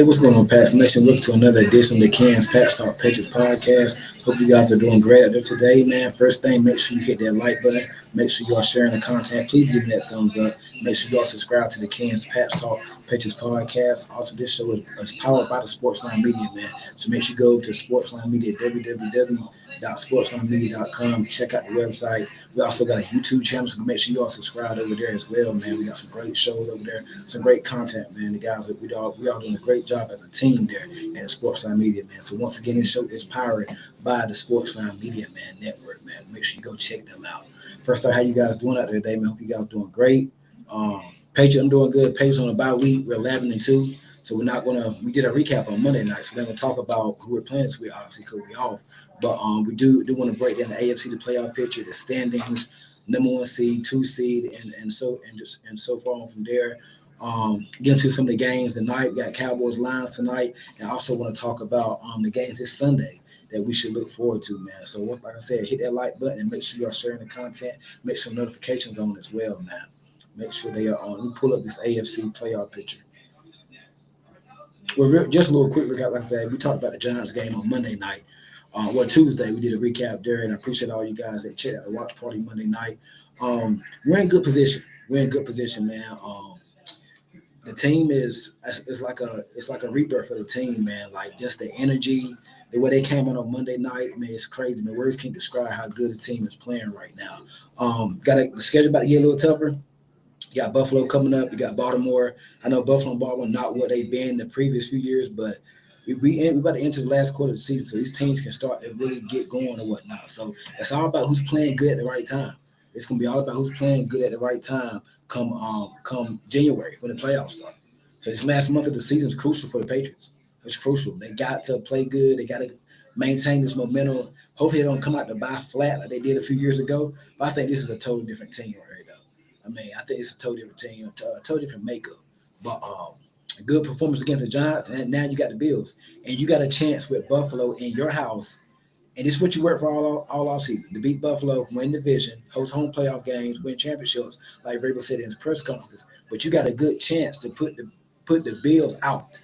what's going on, Pats Nation? Welcome to another edition of the Cans Pats Talk Patriots podcast. Hope you guys are doing great out there today, man. First thing, make sure you hit that like button. Make sure you are sharing the content. Please give me that thumbs up. Make sure you all subscribe to the Cans Pats Talk Patriots podcast. Also, this show is powered by the Sportsline Media, man. So make sure you go over to Sportsline Media, www.sportslinemedia.com. Check out the website. We also got a YouTube channel, so make sure you all subscribe over there as well, man. We got some great shows over there, some great content, man. The guys, we all doing a great job as a team there at the Sportsline Media, man. So once again, this show is powered by the Sportsline Media, man, network, man. Make sure you go check them out. First off, how you guys doing out there today, man? Hope you guys doing great. Patriots, I'm doing good. Patriots on a bye week. We're 11-2. So we did a recap on Monday night. So we're going to talk about who we're playing this week, obviously, because we're off. But we do want to break down the AFC, the playoff picture, the standings, number 1 seed, 2 seed, and so far on from there. Get into some of the games tonight. We got Cowboys Lions tonight, and I also want to talk about the games this Sunday that we should look forward to, man. So like I said, hit that like button and make sure you are sharing the content. Make sure notifications on as well, man. Make sure they are on. Let me pull up this AFC playoff picture. Well, just a little quick recap. Like I said, we talked about the Giants game on Monday night. Tuesday, we did a recap there, and I appreciate all you guys that checked out the watch party Monday night. We're in good position. Man. The team is like a rebirth for the team, man. Like just the energy, the way they came out on Monday night, man, it's crazy, man. Words can't describe how good the team is playing right now. The schedule about to get a little tougher. You got Buffalo coming up. You got Baltimore. I know Buffalo and Baltimore not what they've been the previous few years, but we about to enter the last quarter of the season, so these teams can start to really get going and whatnot. So it's all about who's playing good at the right time. It's gonna be all about who's playing good at the right time come January when the playoffs start. So this last month of the season is crucial for the Patriots. It's crucial. They got to play good. They got to maintain this momentum. Hopefully they don't come out to buy flat like they did a few years ago. But I think this is a totally different team right here, though. I mean, I think it's a totally different team, a totally different makeup. But a good performance against the Giants, and now you got the Bills. And you got a chance with Buffalo in your house. And this is what you work for all off season, to beat Buffalo, win division, host home playoff games, win championships, like Vrabel said in his press conference. But you got a good chance to put the Bills out.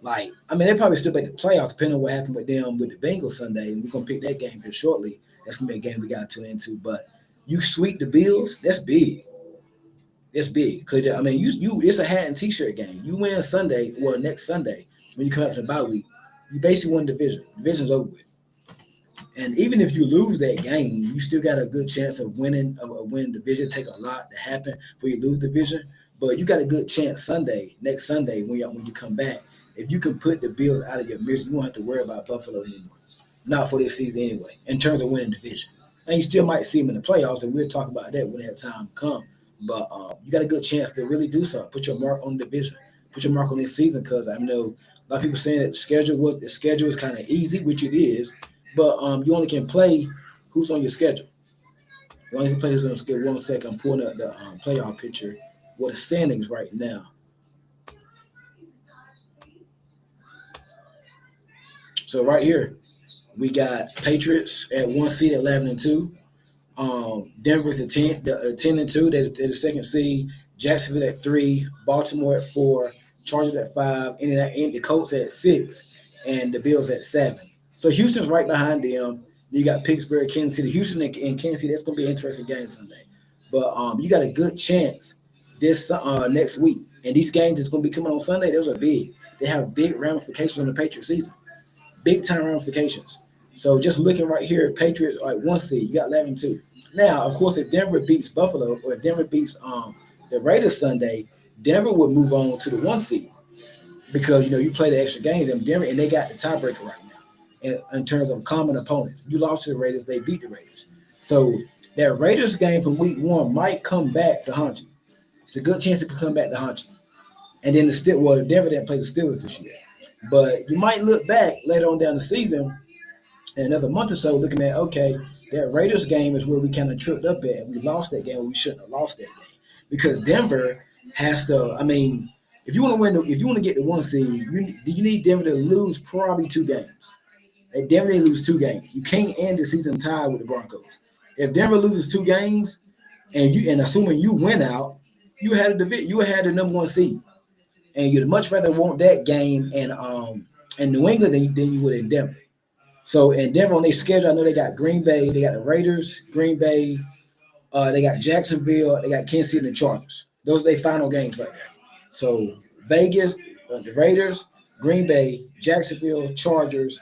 Like, I mean, they probably still make the playoffs depending on what happened with them with the Bengals Sunday. And we're going to pick that game here shortly. That's going to be a game we got to tune into. But you sweep the Bills, that's big. It's big. Because, I mean, you it's a hat and T-shirt game. You win Sunday, or next Sunday, when you come up to the bye week, you basically win the division. Division's over with. And even if you lose that game, you still got a good chance of winning division. Take a lot to happen before you lose division. But you got a good chance next Sunday, when you come back. If you can put the Bills out of your misery, you won't have to worry about Buffalo anymore. Not for this season anyway, in terms of winning division. And you still might see them in the playoffs, and we'll talk about that when that time comes. But you got a good chance to really do something. Put your mark on the division. Put your mark on this season, because I know a lot of people saying that the schedule is kind of easy, which it is. But you only can play who's on your schedule. You only can play who's on your schedule. 1 second, I'm pulling up the playoff picture. What the standings right now. So right here, we got Patriots at 1 seed at 11-2. Denver's at 10-2. They're the second seed. Jacksonville at 3. Baltimore at 4. Chargers at 5. And the Colts at 6. And the Bills at 7. So Houston's right behind them. You got Pittsburgh, Kansas City. Houston and Kansas City, that's going to be an interesting game Sunday. But you got a good chance this next week. And these games that's going to be coming on Sunday, those are big. They have big ramifications on the Patriots season. Big-time ramifications. So just looking right here, Patriots are 1 seed. You got 11-2. Now, of course, if Denver beats Buffalo, or if Denver beats the Raiders Sunday, Denver would move on to the 1 seed. Because, you play the extra game, them Denver, and they got the tiebreaker right now. In terms of common opponents. You lost to the Raiders, they beat the Raiders. So that Raiders game from week 1 might come back to haunt you. It's a good chance it could come back to haunt you. And then Denver didn't play the Steelers this year. But you might look back later on down the season, in another month or so, looking at, okay, that Raiders game is where we kind of tripped up at. We lost that game. We shouldn't have lost that game. Because Denver has to, I mean, if you want to get the 1 seed, you need Denver to lose probably 2 games. They definitely lose 2 games. You can't end the season tied with the Broncos. If Denver loses 2 games, and assuming you win out, you had the number 1 seed. and you'd much rather want that game in New England than you would in Denver. So in Denver on their schedule, I know they got Green Bay, they got the Raiders, Green Bay, they got Jacksonville, they got Kansas City, and the Chargers. Those are their final games right there. So Vegas, the Raiders, Green Bay, Jacksonville, Chargers,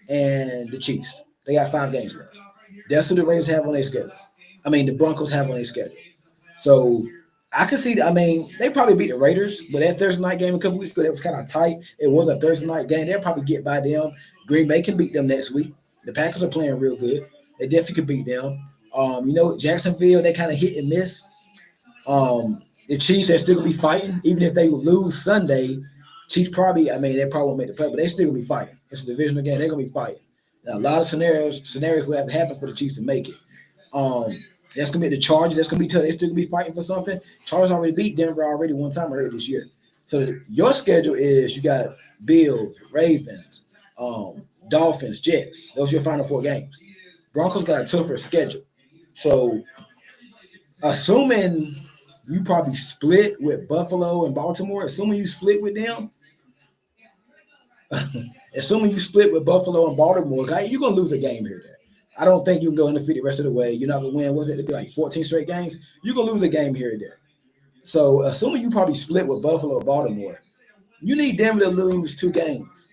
and the Chiefs. They got 5 games left. That's what the Raiders have on their schedule. I mean, the Broncos have on their schedule. So I could see. I mean, they probably beat the Raiders, but that Thursday night game a couple weeks ago, that was kind of tight. It was a Thursday night game. They'll probably get by them. Green Bay can beat them next week. The Packers are playing real good. They definitely could beat them. Jacksonville, they kind of hit and miss. The Chiefs, they're still gonna be fighting, even if they lose Sunday. Chiefs probably, I mean, they probably won't make the play, but they still gonna be fighting. It's a divisional game. They're gonna be fighting. Now, a lot of scenarios will have to happen for the Chiefs to make it. That's gonna be the Chargers. That's gonna be tough. They're still gonna be fighting for something. Chargers already beat Denver already one time already this year. So your schedule is you got Bills, Ravens, Dolphins, Jets. Those are your final 4 games. Broncos got a tougher schedule. So assuming you probably split with Buffalo and Baltimore, assuming you split with them, assuming you split with Buffalo and Baltimore, you're gonna lose a game here. There. I don't think you can go undefeated the rest of the way. You're not gonna win. Was it to be like 14 straight games? You're gonna lose a game here and there. So assuming you probably split with Buffalo or Baltimore, you need Denver to lose 2 games.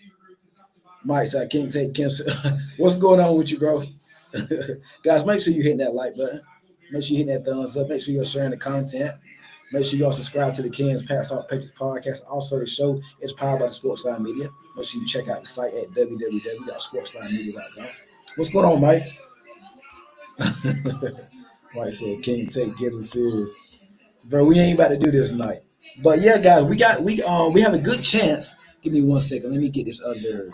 Mike said, I can't take cancer. What's going on with you, bro? Guys, make sure you're hitting that like button. Make sure you're hitting that thumbs up. Make sure you're sharing the content. Make sure you all subscribe to the Ken's Patriots podcast. Also, the show is powered by the Sportsline Media. Make sure you check out the site at www.sportslinemedia.com. What's going on, Mike? Mike said, "Can't take getting serious, bro. We ain't about to do this tonight." But yeah, guys, we have a good chance. Give me 1 second. Let me get this other.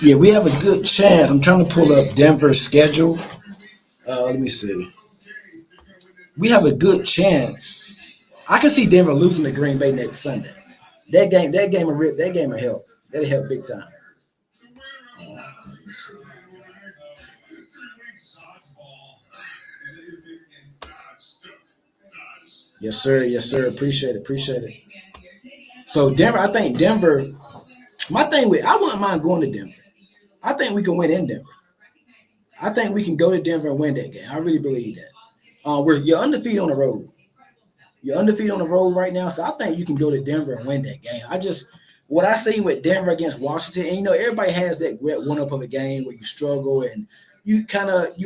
Yeah, we have a good chance. I'm trying to pull up Denver's schedule. Let me see. We have a good chance. I can see Denver losing to Green Bay next Sunday. That game will help. That'll help big time. Yes, sir. Yes, sir. Appreciate it. Appreciate it. So Denver, I think Denver. My thing with I wouldn't mind going to Denver. I think we can win in Denver. I think we can go to Denver and win that game. I really believe that. You're undefeated on the road. You're undefeated on the road right now, so I think you can go to Denver and win that game. What I seen with Denver against Washington, and everybody has that great one up of a game where you struggle and you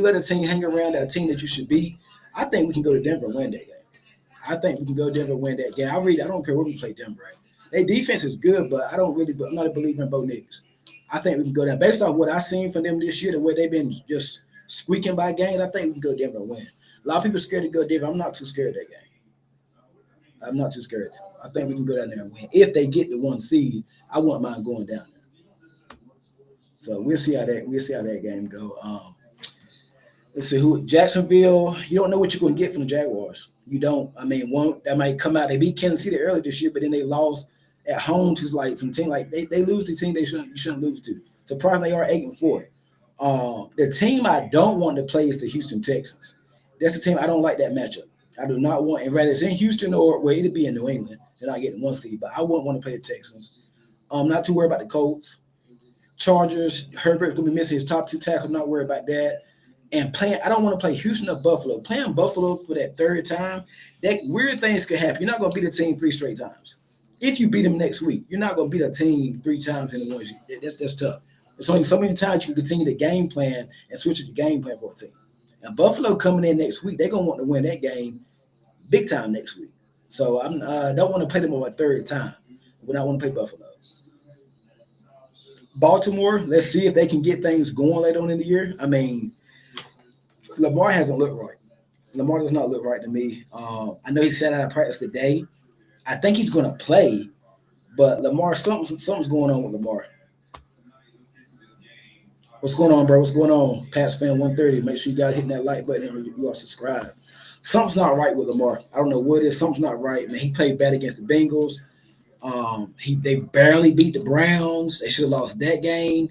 let a team hang around a team that you should beat. I think we can go to Denver and win that game. I think we can go to Denver and win that game. I don't care where we play Denver at. Their defense is good, but I'm not a believer in Bo Nix. I think we can go down based on what I've seen from them this year, the way they've been just squeaking by games. I think we can go Denver and win. A lot of people are scared to go Denver. I'm not too scared of that game. I'm not too scared of them. I think we can go down there and win. If they get the 1 seed, I wouldn't mind going down there. So we'll see how that game go. Let's see who Jacksonville. You don't know what you're going to get from the Jaguars. You don't. I mean, one that might come out. They beat Kansas City early this year, but then they lost at home to like some team like they lose the team you shouldn't lose to. Surprisingly, they are 8-4. The team I don't want to play is the Houston Texans. That's the team I don't like that matchup. I do not want, and rather it's in Houston or where it'd be in New England. They're not getting 1 seed, but I wouldn't want to play the Texans. I'm not too worried about the Colts. Chargers, Herbert's gonna be missing his top 2 tackles. Not worried about that. And I don't want to play Houston or Buffalo. Playing Buffalo for that 3rd time, that weird things could happen. You're not gonna beat a team 3 straight times. If you beat them next week, you're not gonna beat a team 3 times in the 1 year. That's tough. There's only so many times you can continue the game plan and switch up the game plan for a team. And Buffalo coming in next week, they're gonna want to win that game big time next week. So I don't want to play them over a 3rd time. When I want to play Buffalo. Baltimore, let's see if they can get things going later on in the year. I mean, Lamar hasn't looked right. Lamar does not look right to me. I know he sat out of practice today. I think he's going to play, but Lamar, something's going on with Lamar. What's going on, bro? What's going on? Pats fan 130. Make sure you guys hitting that like button and you are subscribed. Something's not right with Lamar. I don't know what it is. Something's not right, man. He played bad against the Bengals. They barely beat the Browns. They should have lost that game.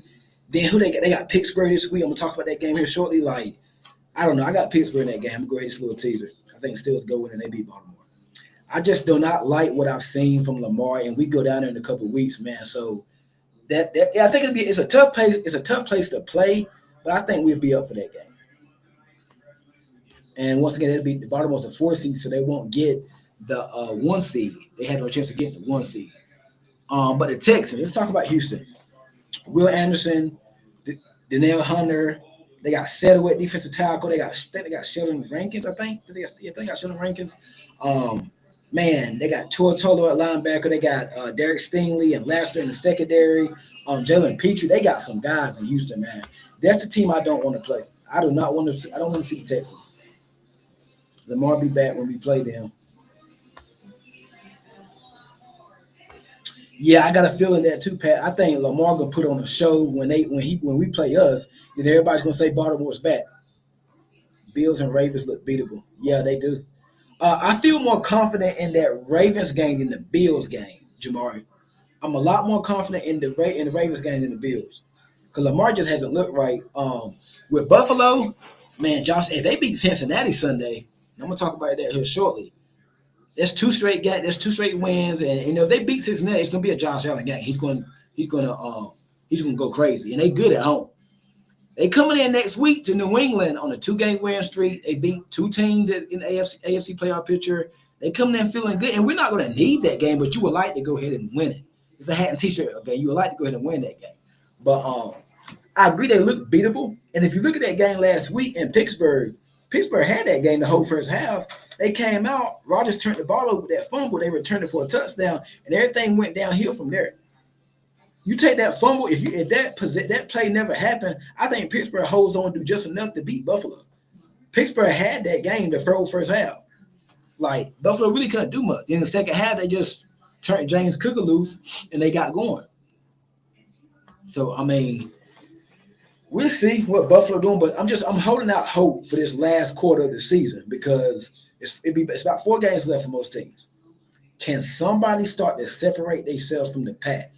Then who they got? They got Pittsburgh this week. I'm gonna talk about that game here shortly. Like, I don't know. I got Pittsburgh in that game. I'm gonna go ahead and just a little teaser. I think Steelers go in and they beat Baltimore. I just do not like what I've seen from Lamar, and we go down there in a couple of weeks, man. So yeah, I think it's a tough place. It's a tough place to play, but I think we'll be up for that game. And once again, it'll be the Baltimore's the 4 seed, so they won't get the 1 seed. They have no chance of getting the 1 seed. But the Texans. Let's talk about Houston. Will Anderson, Danielle Hunter. They got Settle at defensive tackle. They got Sheldon Rankins. I think. They got Sheldon Rankins. Man, they got Tortolo at linebacker. They got Derek Stingley and Lasser in the secondary. Jalen Petrie. They got some guys in Houston, man. That's the team I don't want to play. I do not want to. I don't want to see the Texans. Lamar be back when we play them. Yeah, I got a feeling that too, Pat. I think Lamar gonna put on a show when we play us, and everybody's gonna say Baltimore's back. Bills and Ravens look beatable. Yeah, they do. I feel more confident in that Ravens game than the Bills game, Jamari. I'm a lot more confident in the Ravens game than the Bills, because Lamar just hasn't looked right. With Buffalo, man, Josh, hey, they beat Cincinnati Sunday. I'm gonna talk about that here shortly. That's two straight games. That's two straight wins, and if they beat Cincinnati, it's gonna be a Josh Allen game. He's gonna go crazy, and they good at home. They coming in next week to New England on a 2-game win streak. They beat two teams in the AFC playoff picture. They coming in feeling good, and we're not gonna need that game, but you would like to go ahead and win it. It's a hat and t-shirt game. You would like to go ahead and win that game, but I agree they look beatable. And if you look at that game last week in Pittsburgh had that game the whole first half. They came out. Rodgers turned the ball over with that fumble. They returned it for a touchdown, and everything went downhill from there. You take that fumble. If that play never happened, I think Pittsburgh holds on to just enough to beat Buffalo. Pittsburgh had that game the first half. Like Buffalo really couldn't do much. In the second half, they just turned James Cook loose, and they got going. So I mean, we'll see what Buffalo doing, but I'm holding out hope for this last quarter of the season because it's about 4 games left for most teams. Can somebody start to separate themselves from the pack?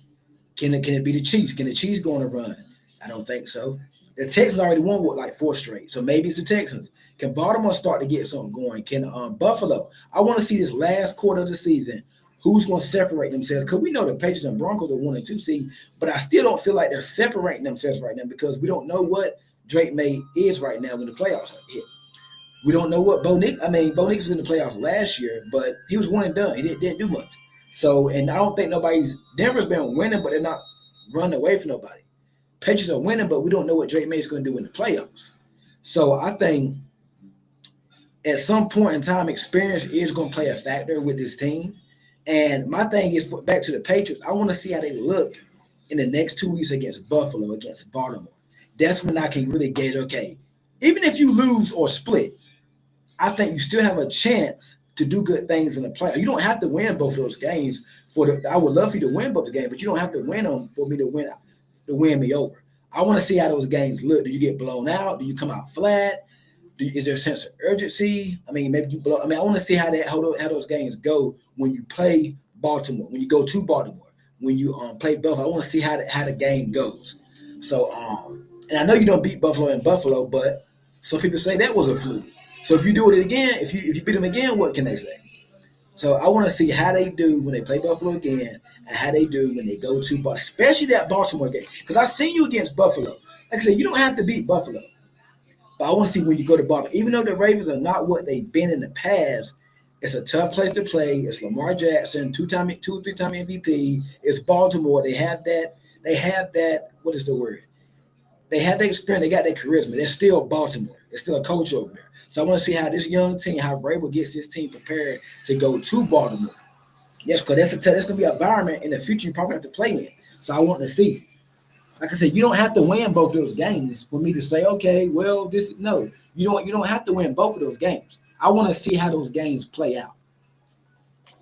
Can it be the Chiefs? Can the Chiefs go on a run? I don't think so. The Texans already won with like 4 straight, so maybe it's the Texans. Can Baltimore start to get something going? Can Buffalo? I want to see this last quarter of the season. Who's going to separate themselves? Because we know the Patriots and Broncos are 1 and 2 seed, but I still don't feel like they're separating themselves right now because we don't know what Drake May is right now when the playoffs are hit. We don't know what Bo Nix was in the playoffs last year, but he was 1 and done. He didn't do much. So, and I don't think Denver's been winning, but they're not running away from nobody. Patriots are winning, but we don't know what Drake May is going to do in the playoffs. So I think at some point in time, experience is going to play a factor with this team. And my thing is, back to the Patriots, I want to see how they look in the next 2 weeks against Buffalo, against Baltimore. That's when I can really gauge, okay, even if you lose or split, I think you still have a chance to do good things in the playoffs. You don't have to win both of those games. I would love for you to win both the games, but you don't have to win them for me to win me over. I want to see how those games look. Do you get blown out? Do you come out flat? Is there a sense of urgency? I mean, maybe you blow. I mean, I want to see how those games go when you play Baltimore, when you go to Baltimore, when you play Buffalo. I want to see how the game goes. So, and I know you don't beat Buffalo in Buffalo, but some people say that was a fluke. So if you do it again, if you beat them again, what can they say? So I want to see how they do when they play Buffalo again, and how they do when they go to Baltimore, especially that Baltimore game. Because I've seen you against Buffalo. Like I said, you don't have to beat Buffalo. But I want to see when you go to Baltimore. Even though the Ravens are not what they've been in the past, it's a tough place to play. It's Lamar Jackson, 2 or 3-time MVP. It's Baltimore. They have that. What is the word? They have that experience. They got that charisma. They're still Baltimore. There's still a coach over there. So I want to see how this young team, how Vrabel gets his team prepared to go to Baltimore. Yes, because that's going to be an environment in the future you probably have to play in. So I want to see. Like I said, you don't have to win both of those games for me to say, okay, well, you don't have to win both of those games. I want to see how those games play out.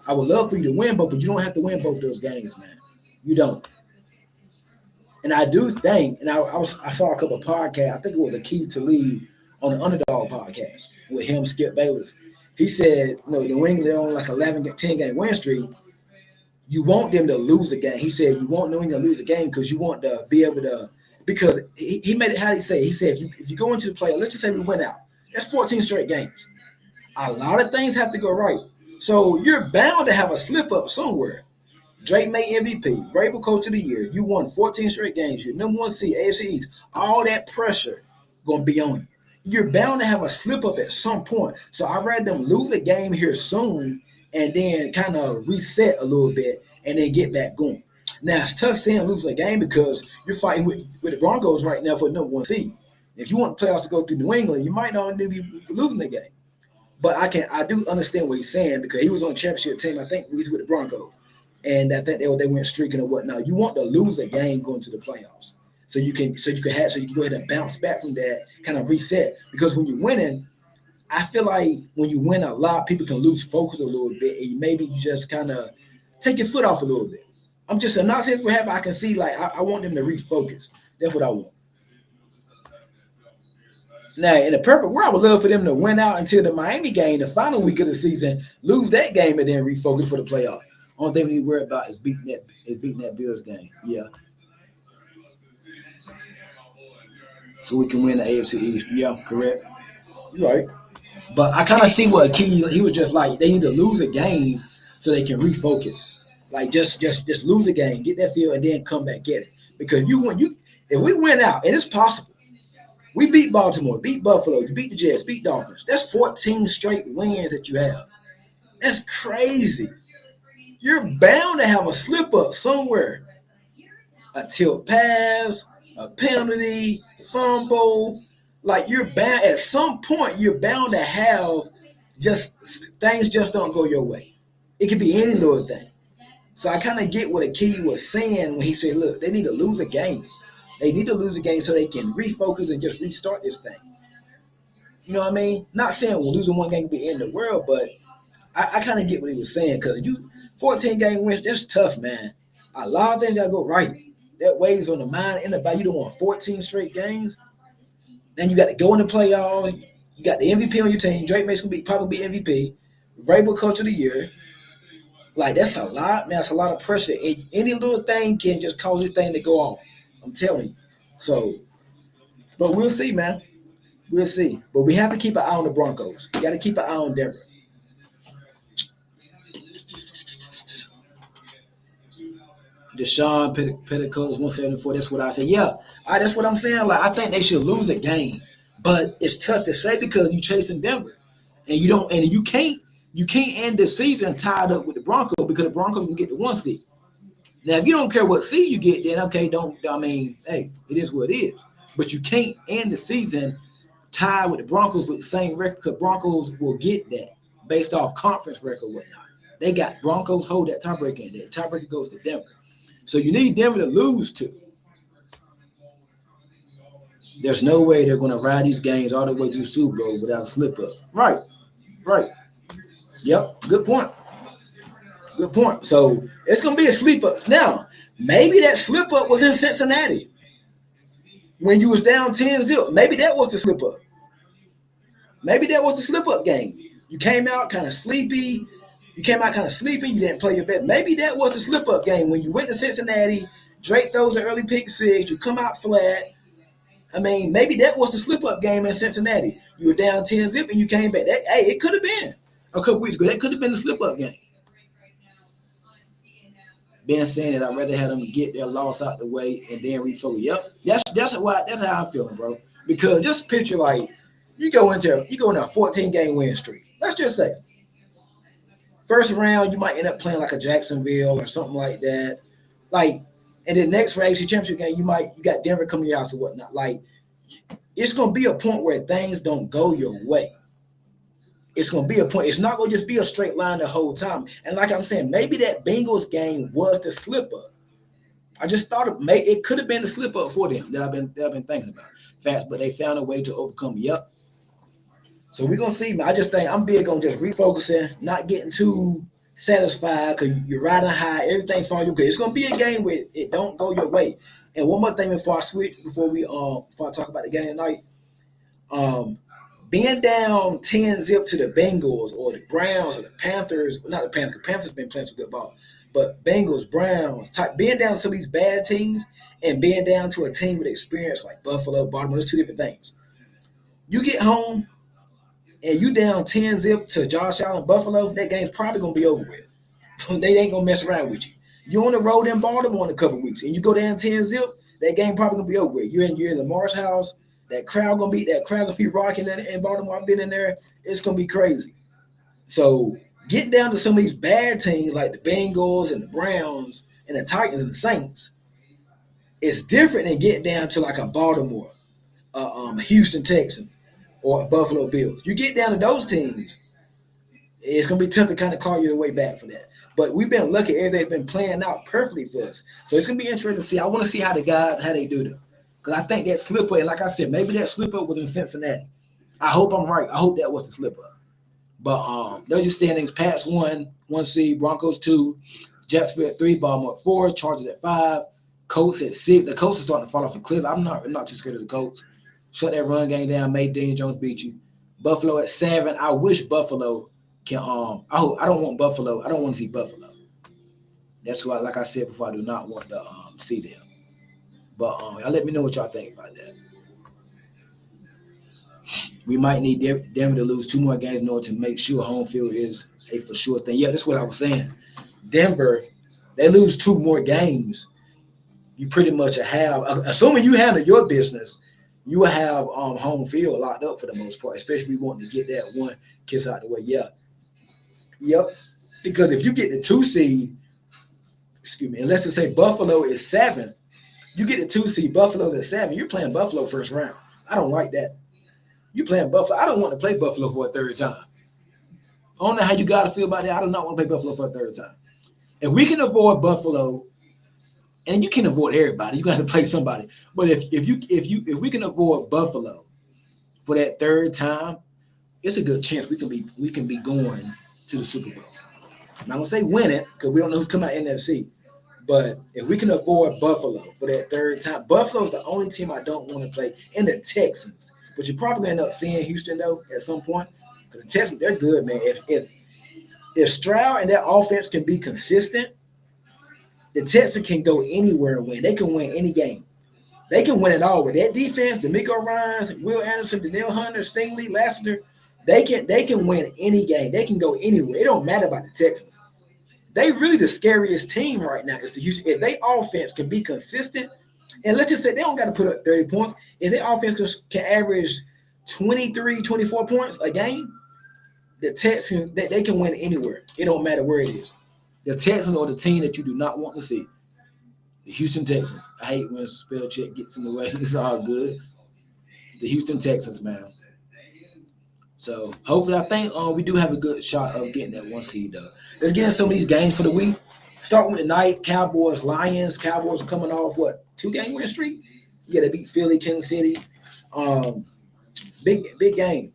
I would love for you to win both, but you don't have to win both of those games, man. You don't. And I do think, and I saw a couple of podcasts. I think it was a Key to Lead on the Underdog podcast with him, Skip Bayless. He said, New England on like 10-game win streak. You want them to lose a game. He said you want New England to lose a game because you want to be able to. Because he made it. How did he say? He said if you go into the play, let's just say we win out. That's 14 straight games. A lot of things have to go right. So you're bound to have a slip up somewhere. Drake made MVP, Vrabel Coach of the Year. You won 14 straight games. You're number one seed, AFC East. All that pressure gonna be on you. You're bound to have a slip up at some point. So I'd rather them lose a game here soon and then kind of reset a little bit and then get back going. Now it's tough saying lose a game because you're fighting with the Broncos right now for number one seed. If you want the playoffs to go through New England, you might not be losing the game. But I do understand what he's saying because he was on a championship team. I think he was with the Broncos, and I think they went streaking or whatnot. You want to lose a game going to the playoffs, so you can go ahead and bounce back from that, kind of reset. Because when you're winning, I feel like when you win a lot, people can lose focus a little bit, and maybe you just kind of take your foot off a little bit. I'm just not saying what happened. I can see like I want them to refocus. That's what I want. Now, in a perfect world, I would love for them to win out until the Miami game, the final week of the season, lose that game, and then refocus for the playoff. Only thing we need to worry about is beating that Bills game. Yeah, so we can win the AFC East. Yeah, correct. You're right. But I kind of see what he was just like. They need to lose a game so they can refocus. Like just lose a game, get that feel, and then come back get it. Because if we win out, and it's possible. We beat Baltimore, beat Buffalo, you beat the Jets, beat Dolphins. That's 14 straight wins that you have. That's crazy. You're bound to have a slip up somewhere. A tilt pass, a penalty, fumble. Like you're bound at some point. You're bound to have just things just don't go your way. It could be any little thing. So I kind of get what Akili was saying when he said, "Look, they need to lose a game. They need to lose a game so they can refocus and just restart this thing." You know what I mean? Not saying we're losing one game could be the end of the world, but I kind of get what he was saying because you 14 game wins, that's tough, man. A lot of things gotta go right. That weighs on the mind and the body. You don't want 14 straight games. Then you got to go in the playoffs. You got the MVP on your team. Drake Mason probably be MVP. Vrabel Coach of the Year. Like that's a lot, man. That's a lot of pressure. Any little thing can just cause this thing to go off. I'm telling you. So, but we'll see, man. We'll see. But we have to keep an eye on the Broncos. We got to keep an eye on Denver. Deshaun Petticoats 174. That's what I say. Yeah, that's what I'm saying. Like I think they should lose a game, but it's tough to say because you chasing Denver, and you can't end the season tied up with the Broncos because the Broncos can get the one seed. Now, if you don't care what seed you get, then okay, don't. I mean, hey, it is what it is. But you can't end the season tied with the Broncos with the same record because Broncos will get that based off conference record, whatnot. They got Broncos hold that tiebreaker, and that tiebreaker goes to Denver. So you need Denver to lose to. There's no way they're going to ride these games all the way to the Super Bowl without a slip up. Right, right. Yep, good point. Good point. So it's going to be a slip up. Now, maybe that slip up was in Cincinnati when you was down 10-0. Maybe that was the slip up. Maybe that was the slip up game. You came out kind of sleepy. You came out kind of sleepy. You didn't play your best. Maybe that was the slip up game when you went to Cincinnati. Drake throws an early pick six. You come out flat. I mean, maybe that was the slip up game in Cincinnati. You were down 10-0 and you came back. Hey, it could have been a couple weeks ago. That could have been the slip up game. Ben saying that I'd rather have them get their loss out the way and then refocus. Yep, that's how I'm feeling, bro. Because just picture like you go into a 14 game win streak. Let's just say first round you might end up playing like a Jacksonville or something like that. Like, and then next for AFC Championship game you got Denver coming to your house or whatnot. Like, it's gonna be a point where things don't go your way. It's going to be a point. It's not going to just be a straight line the whole time. And like I'm saying, maybe that Bengals game was the slip up. I just thought it could have been the slip up for them that I've been thinking about. Fast, but they found a way to overcome. Yep. So we're gonna see, man. I just think I'm big on just refocusing, not getting too satisfied because you're riding high, everything falling you good. It's gonna be a game where it don't go your way. And one more thing before I talk about the game tonight, being down 10-0 to the Bengals or the Browns or the Panthers, not the Panthers, because Panthers been playing some good ball. But Bengals, Browns, being down to some of these bad teams and being down to a team with experience like Buffalo, Baltimore, there's two different things. You get home and you down 10-0 to Josh Allen, Buffalo, that game's probably going to be over with. They ain't going to mess around with you. You on the road in Baltimore in a couple weeks and you go down 10-0, that game probably going to be over with. You're in Lamar's house. That crowd gonna be rocking in Baltimore. I've been in there. It's gonna be crazy. So getting down to some of these bad teams like the Bengals and the Browns and the Titans and the Saints, it's different than getting down to like a Baltimore, Houston Texans, or a Buffalo Bills. You get down to those teams, it's gonna be tough to kind of call your way back for that. But we've been lucky; everything's been playing out perfectly for us. So it's gonna be interesting to see. I want to see how they do that. Because I think that slip up, and like I said, maybe that slip up was in Cincinnati. I hope I'm right. I hope that was the slip up. But those are your standings. Pats 1 seed, Broncos 2, Jacksonville at 3, Baltimore at 4, Chargers at 5, Colts at 6. The Colts are starting to fall off a cliff. I'm not too scared of the Colts. Shut that run game down, make Daniel Jones beat you. Buffalo at 7. I wish Buffalo can I don't want Buffalo. I don't want to see Buffalo. That's why, like I said before, I do not want to see them. But y'all let me know what y'all think about that. We might need Denver to lose 2 more games in order to make sure home field is a for sure thing. Yeah, that's what I was saying. Denver, they lose 2 more games, you pretty much have, assuming you handle your business, you will have home field locked up for the most part, especially wanting to get that one kiss out the way. Yeah. Yep. Because if you get the 2 seed, and let's just say Buffalo is 7, you get the 2 seed, Buffalo's at 7. You're playing Buffalo first round. I don't like that. You playing Buffalo. I don't want to play Buffalo for a third time. I don't know how you got to feel about that. I do not want to play Buffalo for a third time. If we can avoid Buffalo, and you can avoid everybody, you got to play somebody. But if we can avoid Buffalo for that third time, it's a good chance we can be going to the Super Bowl. I'm not gonna say win it because we don't know who's coming out NFC. But if we can avoid Buffalo for that third time, Buffalo's the only team I don't want to play, and the Texans. But you're probably going to end up seeing Houston, though, at some point. Because the Texans, they're good, man. If Stroud and that offense can be consistent, the Texans can go anywhere and win. They can win any game. They can win it all. With that defense, D'Amico Ryans, Will Anderson, Danielle Hunter, Stingley, Lassiter, they can win any game. They can go anywhere. It don't matter about the Texans. They really the scariest team right now is the Houston. If they offense can be consistent, and let's just say they don't got to put up 30 points. If their offense can average 23, 24 points a game, the Texans, they can win anywhere. It don't matter where it is. The Texans are the team that you do not want to see. The Houston Texans. I hate when spell check gets in the way. It's all good. The Houston Texans, man. So hopefully, I think we do have a good shot of getting that 1 seed, though. Let's get into some of these games for the week. Starting with tonight, Cowboys, Lions. Cowboys are coming off, 2-game win streak? Yeah, they beat Philly, Kansas City. Big game.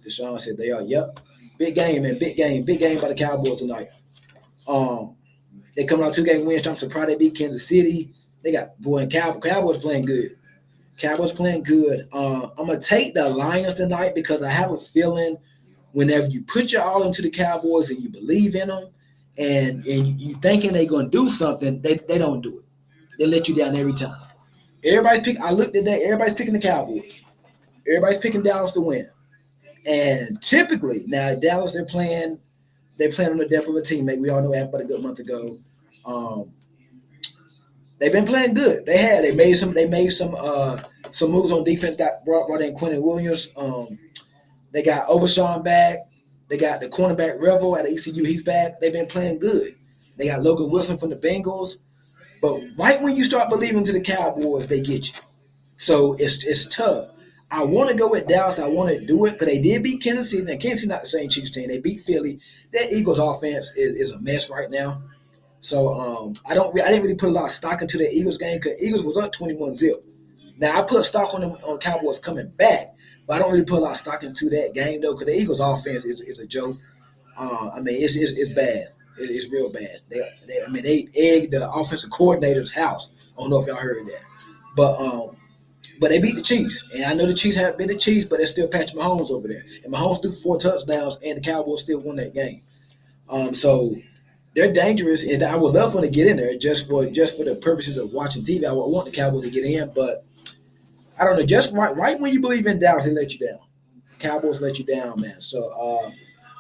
Deshaun said they are. Yep. Big game, man. Big game by the Cowboys tonight. They coming off 2-game win streak. I'm surprised they beat Kansas City. They got, Cowboys playing good. Cowboys playing good. I'm going to take the Lions tonight because I have a feeling whenever you put your all into the Cowboys and you believe in them and you thinking they're going to do something, they don't do it. They let you down every time. I looked at that, everybody's picking the Cowboys. Everybody's picking Dallas to win. And typically, now Dallas, they're playing on the death of a teammate. We all know that about a good month ago. They've been playing good. They made some moves on defense. Brought in Quentin Williams. They got Overshawn back. They got the cornerback Revel at ECU. He's back. They've been playing good. They got Logan Wilson from the Bengals. But right when you start believing to the Cowboys, they get you. So it's tough. I want to go with Dallas. I want to do it because they did beat Kansas City. Now, Kansas City not the same Chiefs team. They beat Philly. That Eagles offense is a mess right now. So I didn't really put a lot of stock into the Eagles game because Eagles was up 21-0. Now I put stock on them on Cowboys coming back, but I don't really put a lot of stock into that game though because the Eagles offense is a joke. It's bad. It's real bad. They egged the offensive coordinator's house. I don't know if y'all heard that, but they beat the Chiefs, and I know the Chiefs haven't been the Chiefs, but they're still Patrick Mahomes over there, and Mahomes threw 4 touchdowns, and the Cowboys still won that game. So they're dangerous, and I would love for them to get in there just for the purposes of watching TV. I would want the Cowboys to get in, but I don't know. Just right when you believe in Dallas, they let you down. Cowboys let you down, man. So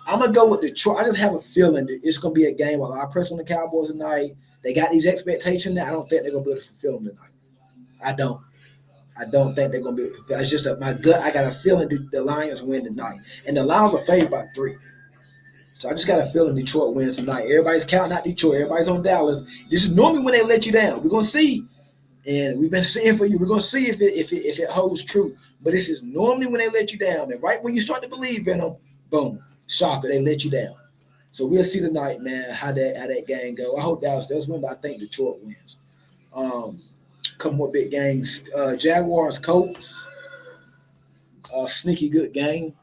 I'm gonna go with Detroit. I just have a feeling that it's gonna be a game where I press on the Cowboys tonight. They got these expectations that I don't think they're gonna be able to fulfill them tonight. I don't. I don't think they're gonna be able to fulfill. It's just my gut. I got a feeling the Lions win tonight, and the Lions are favored by 3. So I just got a feeling Detroit wins tonight. Everybody's counting out Detroit. Everybody's on Dallas. This is normally when they let you down. We're gonna see, and we've been seeing for you. We're gonna see if it holds true. But this is normally when they let you down, and right when you start to believe in them, boom, shocker, they let you down. So we'll see tonight, man, how that game go. I hope Dallas does win, but I think Detroit wins. Um, Couple more big games. Jaguars, Colts, sneaky good game.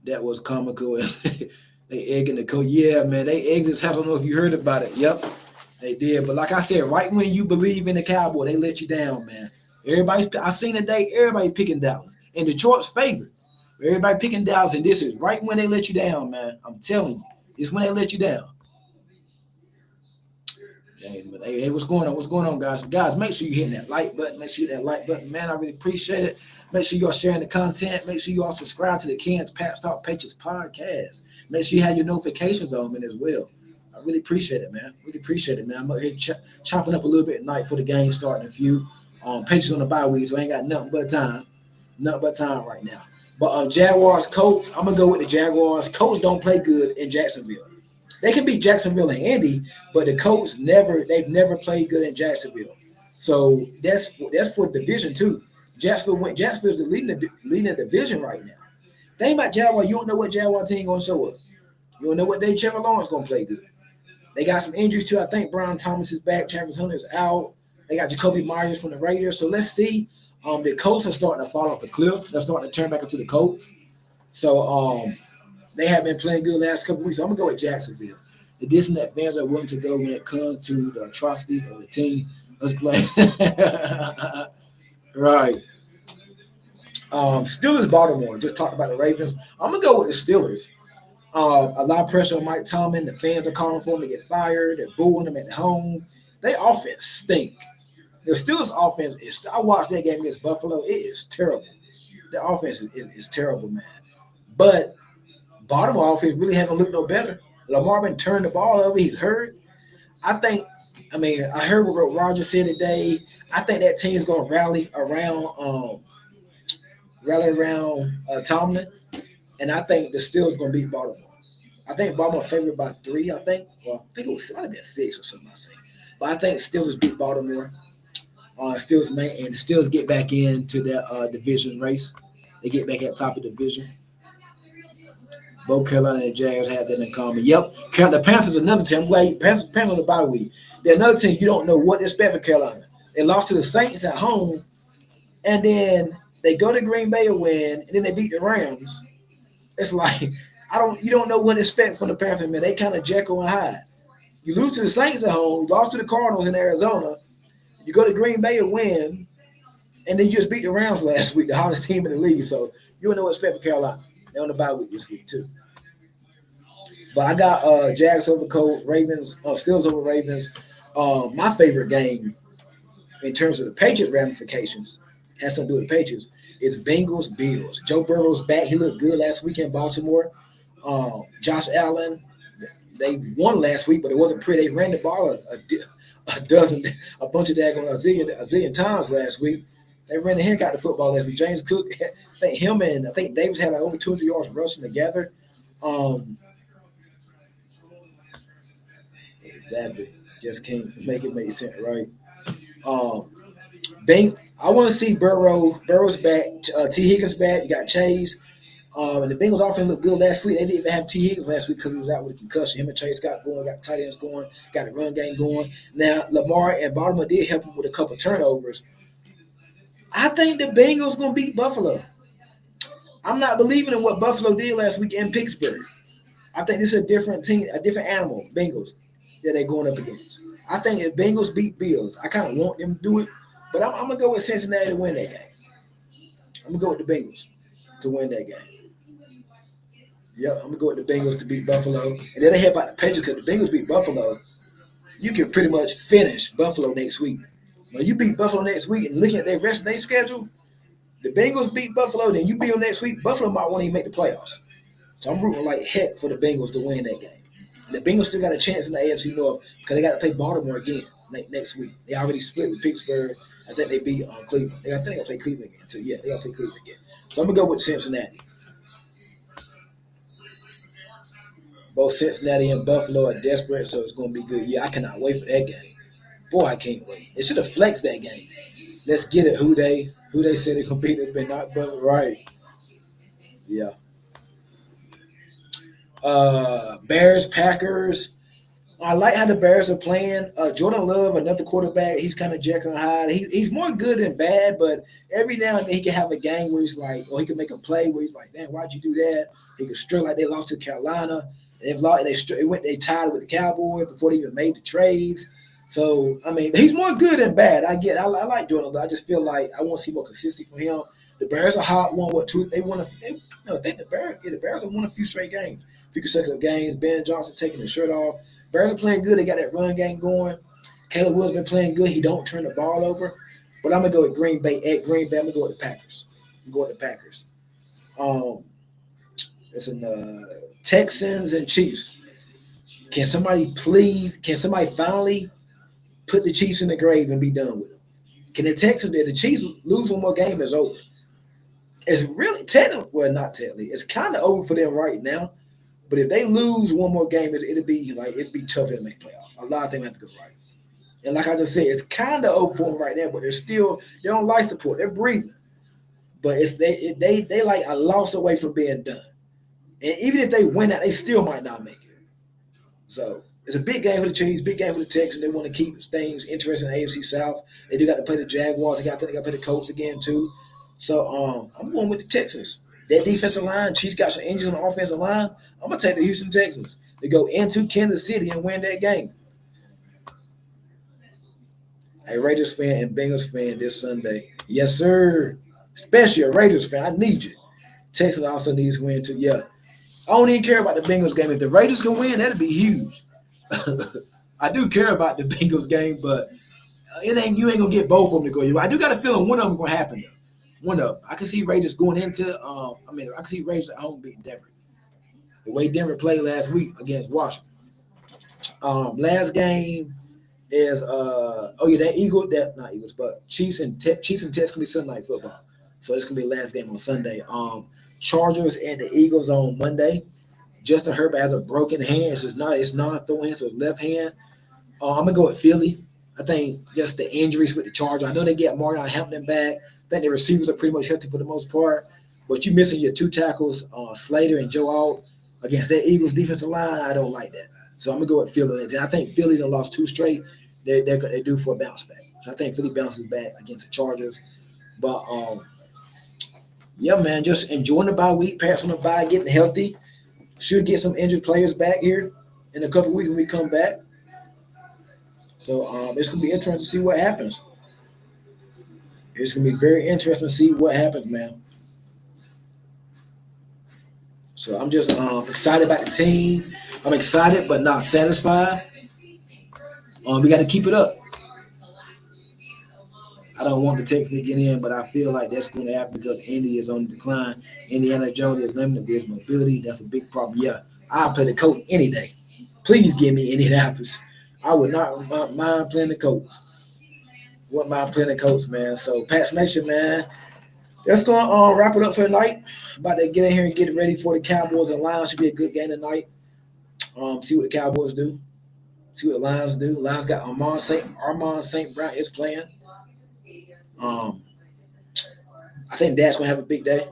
That was comical. They egging the coach. Yeah, man, they egged his house. I don't know if you heard about it. Yep, they did. But like I said, right when you believe in the Cowboy, they let you down, man. I seen today, everybody picking Dallas. And Detroit's favorite. Everybody picking Dallas, and this is right when they let you down, man. I'm telling you. It's when they let you down. Hey, what's going on? What's going on, guys? Guys, make sure you hit that like button. Make sure you hit that like button, man. I really appreciate it. Make sure you are sharing the content. Make sure you all subscribe to the Ken's Pat Talk Patriots podcast. Make sure you have your notifications on, man, as well. I really appreciate it, man. Really appreciate it, man. I'm out here chopping up a little bit at night for the game starting a few. Patriots on the bye week, so I ain't got nothing but time. Nothing but time right now. But Jaguars, Colts, I'm gonna go with the Jaguars. Colts don't play good in Jacksonville. They can beat Jacksonville and Indy, but the Colts they've never played good in Jacksonville. So that's for division two. Jacksonville's the leading the division right now. Think about Jaguar, you don't know what Jaguar team gonna show up. You don't know what day Trevor Lawrence gonna play good. They got some injuries too. I think Brian Thomas is back, Travis Hunter is out. They got Jacoby Myers from the Raiders. So let's see. The Colts are starting to fall off the cliff. They're starting to turn back into the Colts. So they have been playing good the last couple of weeks. So I'm gonna go with Jacksonville. The distant advantage are willing to go when it comes to the atrocities of the team. Let's play. Right. Steelers, Baltimore. Just talked about the Ravens. I'm gonna go with the Steelers. A lot of pressure on Mike Tomlin. The fans are calling for him to get fired. They're booing him at home. Their offense stink. The Steelers' offense is. I watched that game against Buffalo. It is terrible. The offense is terrible, man. But Baltimore offense really haven't looked no better. Lamar been turned the ball over. He's hurt. I think. I mean, I heard what Roger said today. I think that team's going to rally around Tomlin, and I think the Steelers going to beat Baltimore. I think Baltimore favored by 3. I think. Well, I think it might have been 6 or something. I say, but I think Steelers beat Baltimore. And the Steelers get back into their division race. They get back at top of the division. Both Carolina and Jags have that in common. Yep, the Panthers another team. I'm glad Panthers on the bye week. They're another team you don't know what to expect for Carolina. They lost to the Saints at home, and then they go to Green Bay and win, and then they beat the Rams. It's like you don't know what to expect from the Panthers, man. They kind of Jekyll and Hyde. You lose to the Saints at home, you lost to the Cardinals in Arizona. You go to Green Bay and win, and then you just beat the Rams last week, the hottest team in the league. So you don't know what to expect for Carolina. They're on the bye week this week too. But I got Jags over Colts, Ravens, Steelers over Ravens. My favorite game in terms of the Patriots ramifications has something to do with the Patriots. It's Bengals Bills. Joe Burrow's back. He looked good last week in Baltimore. Josh Allen, they won last week, but it wasn't pretty. They ran the ball a bunch of daggone a zillion times last week. They ran the heck out of the football last week. James Cook, I think Davis had like over 200 yards rushing together. Exactly. Just can't make it make sense, right? Um, I want to see Burrow's back. T. Higgins back. You got Chase. And the Bengals offense looked good last week. They didn't even have T. Higgins last week because he was out with a concussion. Him and Chase got going, got tight ends going, got the run game going. Now, Lamar and Baltimore did help him with a couple turnovers. I think the Bengals going to beat Buffalo. I'm not believing in what Buffalo did last week in Pittsburgh. I think this is a different team, a different animal, Bengals, that they're going up against. I think if Bengals beat Bills, I kind of want them to do it, but I'm going to go with Cincinnati to win that game. I'm gonna go with the Bengals to win that game. Yep, I'm gonna go with the Bengals to beat Buffalo, and then they head about the Patriots because the Bengals beat Buffalo. You can pretty much finish Buffalo next week. When you beat Buffalo next week and looking at their rest of their schedule, the Bengals beat Buffalo, then you beat them next week. Buffalo might want to even make the playoffs. So I'm rooting like heck for the Bengals to win that game. And the Bengals still got a chance in the AFC North because they got to play Baltimore again next week. They already split with Pittsburgh. I think they beat Cleveland. I think they'll play Cleveland again too. Yeah, they'll play Cleveland again. So I'm gonna go with Cincinnati. Both Cincinnati and Buffalo are desperate, so it's gonna be good. Yeah, I cannot wait for that game. Boy, I can't wait. They should have flexed that game. Let's get it. Who they said they're gonna beat has been not but right. Yeah. Bears, Packers. I like how the Bears are playing. Jordan Love, another quarterback, he's kind of Jekyll and Hyde. He's more good than bad, but every now and then he can have a game where he's like, or he can make a play where he's like, damn, why'd you do that? He could struggle like they lost to Carolina. They've lost, they tied with the Cowboys before they even made the trades. So I mean, he's more good than bad. I like Jordan Love. I just feel like I want to see more consistency from him. The Bears are hot. They won I think the Bears have won a few straight games, a few consecutive games. Ben Johnson taking his shirt off. Bears are playing good. They got that run game going. Caleb Williams been playing good. He don't turn the ball over. But I'm gonna go with Green Bay. At Green Bay, I'm gonna go with the Packers. I'm going with the Packers. Um, it's in the Texans and Chiefs. Can somebody finally put the Chiefs in the grave and be done with them? Can the Chiefs lose one more game? It's over. It's really technically, well, not technically. It's kind of over for them right now. But if they lose one more game, it'll be tough to make playoffs. A lot of things have to go right. And like I just said, it's kind of over for them right now, but they're on life support. They're breathing. But they like a loss away from being done. And even if they win that, they still might not make it. So it's a big game for the Chiefs, big game for the Texans. They want to keep things interesting in the AFC South. They do got to play the Jaguars. They got to play the Colts again too. So I'm going with the Texans. That defensive line, Chiefs got some injuries on the offensive line. I'm gonna take the Houston Texans to go into Kansas City and win that game. A Raiders fan and Bengals fan this Sunday. Yes, sir. Especially a Raiders fan. I need you. Texans also needs to win too. Yeah. I don't even care about the Bengals game. If the Raiders can win, that'd be huge. I do care about the Bengals game, but you ain't gonna get both of them to go. I do got a feeling one of them gonna happen though. One of them. I can see Raiders going into. I can see Raiders at home beating Denver. The way Denver played last week against Washington. Last game is that not Eagles, but Chiefs and Texans gonna be Sunday night football. So it's gonna be the last game on Sunday. Chargers and the Eagles on Monday. Justin Herbert has a broken hand. It's non-throwing, so it's left hand. I'm gonna go with Philly. I think just the injuries with the Chargers. I know they get Marion Hampton back. I think the receivers are pretty much healthy for the most part. But you missing your two tackles, Slater and Joe Alt, against that Eagles defensive line. I don't like that. So I'm gonna go with Philly. And I think Philly done lost two straight. They're due for a bounce back. So I think Philly bounces back against the Chargers. But yeah, man, just enjoying the bye week, passing the bye, getting healthy. Should get some injured players back here in a couple of weeks when we come back. So it's gonna be interesting to see what happens. It's gonna be very interesting to see what happens, man. So I'm just excited about the team. I'm excited but not satisfied. We got to keep it up. I don't want the Texans to get in, but I feel like that's going to happen because Indy is on the decline. Indiana Jones is limited with his mobility. That's a big problem. Yeah, I'll play the Colts any day. Please give me Indianapolis. I would not mind playing the Colts. Wouldn't mind playing the Colts, man. So, Pat's Nation, man. That's going to wrap it up for tonight. About to get in here and get ready for the Cowboys and Lions. Should be a good game tonight. See what the Cowboys do. See what the Lions do. Lions got Armand St. Brown is playing. I think Dak's going to have a big day.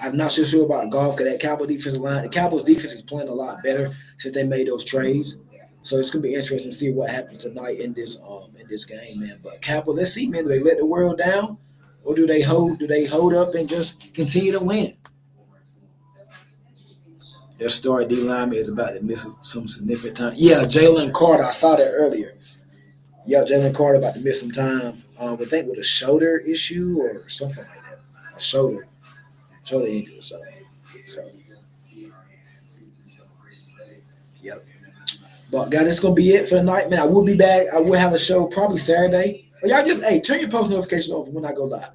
I'm not so sure about golf because that Cowboys defensive line, the Cowboys defense is playing a lot better since they made those trades. So it's gonna be interesting to see what happens tonight in this game, man. But Cowboys, let's see, man. Do they let the world down, or do they hold up and just continue to win? Their star D lineman is about to miss some significant time. Yeah, Jalen Carter. I saw that earlier. Yeah, Jalen Carter about to miss some time. I think with a shoulder issue or something like that. a shoulder injury. So yep. But guys, that's gonna be it for the night, man. I will be back. I will have a show probably Saturday. But y'all just turn your post notifications on for when I go live.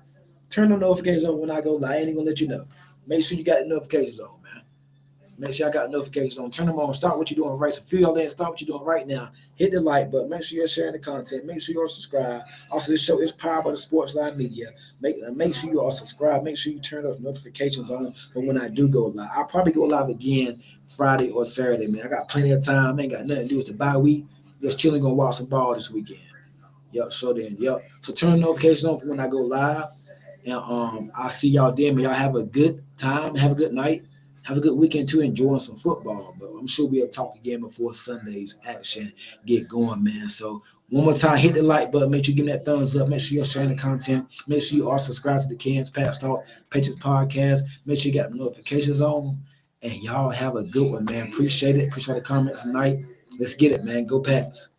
Turn the notifications on when I go live. I ain't gonna let you know. Make sure you got the notifications on, man. Make sure I got notifications on. Turn them on. Start what you're doing right. So feel y'all in. Start what you're doing right now. Hit the like button. Make sure you're sharing the content. Make sure you're subscribed. Also, this show is powered by the Sports Line Media. Make sure you are subscribed. Make sure you turn those notifications on for when I do go live. I'll probably go live again Friday or Saturday, man. I got plenty of time. I ain't got nothing to do with the bye week. Just chilling, gonna watch some ball this weekend. Yep. So then, yep. So turn the notifications on for when I go live. And I'll see y'all then. Y'all have a good time. Have a good night. Have a good weekend too, enjoying some football. But I'm sure we'll talk again before Sunday's action get going, man. So one more time, hit the like button. Make sure you give me that thumbs up. Make sure you're sharing the content. Make sure you are subscribed to the Ken's Pat Talk Patriots podcast. Make sure you got the notifications on. And y'all have a good one, man. Appreciate it. Appreciate the comments tonight. Let's get it, man. Go Pats.